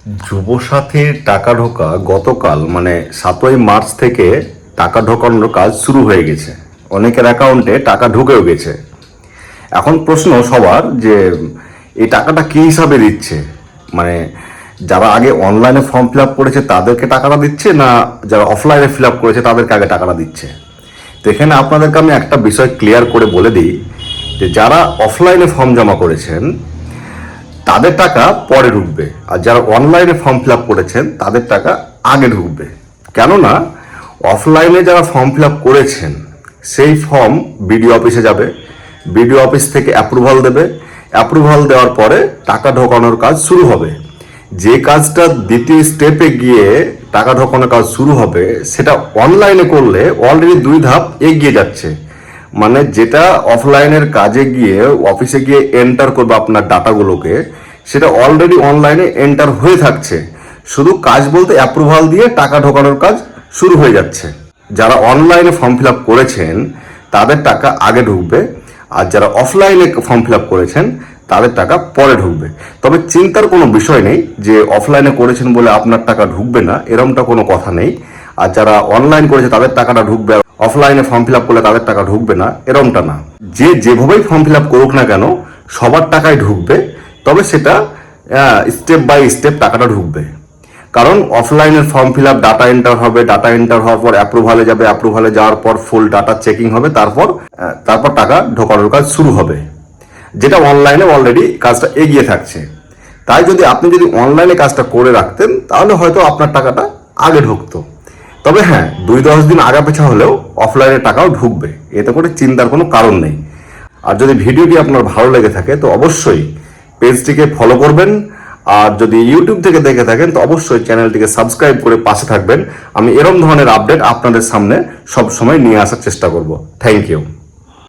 যুবসাথীর টাকা ঢোকা গতকাল মানে 7ই মার্চ থেকে টাকা ঢোকানোর কাজ শুরু হয়ে গেছে। অনেকের অ্যাকাউন্টে টাকা ঢুকেও গেছে। এখন প্রশ্ন সবার যে এই টাকাটা কী হিসাবে দিচ্ছে, মানে যারা আগে অনলাইনে ফর্ম ফিল আপ করেছে তাদেরকে টাকাটা দিচ্ছে, না যারা অফলাইনে ফিল আপ করেছে তাদেরকে আগে টাকাটা দিচ্ছে। তো এখানে আপনাদেরকে আমি একটা বিষয় ক্লিয়ার করে বলে দিই যে যারা অফলাইনে ফর্ম জমা করেছেন তাদের টাকা পরে ঢুকবে, আর যারা অনলাইনে ফর্ম ফিল আপ করেছেন তাদের টাকা আগে ঢুকবে। কেননা অফলাইনে যারা ফর্ম ফিল আপ করেছেন সেই ফর্ম বিডিও অফিসে যাবে, বিডিও অফিস থেকে অ্যাপ্রুভাল দেবে, অ্যাপ্রুভাল দেওয়ার পরে টাকা ঢোকানোর কাজ শুরু হবে। যে কাজটা দ্বিতীয় স্টেপে গিয়ে টাকা ঢোকানোর কাজ শুরু হবে সেটা অনলাইনে করলে অলরেডি 2 ধাপ এগিয়ে যাচ্ছে। মানে যেটা অফলাইনের কাজে গিয়ে অফিসে গিয়ে এন্টার করবে আপনার ডাটাগুলোকে, সেটা অলরেডি অনলাইনে এন্টার হয়ে থাকছে। শুধু কাজ বলতে অ্যাপ্রুভাল দিয়ে টাকা ঢোকানোর কাজ শুরু হয়ে যাচ্ছে। যারা অনলাইনে ফর্ম ফিল আপ করেছেন তাদের টাকা আগে ঢুকবে, আর যারা অফলাইনে ফর্ম ফিল আপ করেছেন তাদের টাকা পরে ঢুকবে। তবে চিন্তার কোনো বিষয় নেই যে অফলাইনে করেছেন বলে আপনার টাকা ঢুকবে না, এরকমটা কোনো কথা নেই। আর যারা অনলাইন করেছে তাদের টাকাটা ঢুকবে, অফলাইনে ফর্ম ফিল আপ করলে তাদের টাকা ঢুকবে না, এরকমটা না। যে যেভাবেই ফর্ম ফিল আপ করুক না কেন সবার টাকাই ঢুকবে, তবে সেটা স্টেপ বাই স্টেপ টাকাটা ঢুকবে। কারণ অফলাইনের form fill up data enter হবে, ডাটা এন্টার হওয়ার পর অ্যাপ্রুভালে যাবে, অ্যাপ্রুভালে যাওয়ার পর ফুল ডাটা চেকিং হবে, তারপর টাকা ঢোকানোর কাজ শুরু হবে, যেটা অনলাইনে অলরেডি কাজটা এগিয়ে থাকছে। তাই আপনি যদি অনলাইনে কাজটা করে রাখতেন তাহলে হয়তো আপনার টাকাটা আগে ঢুকতো। তবে হ্যাঁ, 2-10 দিন আগা পেছা হলেও অফলাইনে টাকাও ঢুকবে, এতে করে চিন্তার কোনো কারণ নেই। আর যদি ভিডিওটি আপনার ভালো লেগে থাকে তো অবশ্যই পেজটিকে ফলো করবেন, আর যদি ইউটিউব থেকে দেখে থাকেন তো অবশ্যই চ্যানেলটিকে সাবস্ক্রাইব করে পাশে থাকবেন। আমি এরকম ধরনের আপডেট আপনাদের সামনে সব সময় নিয়ে আসার চেষ্টা করব। Thank you.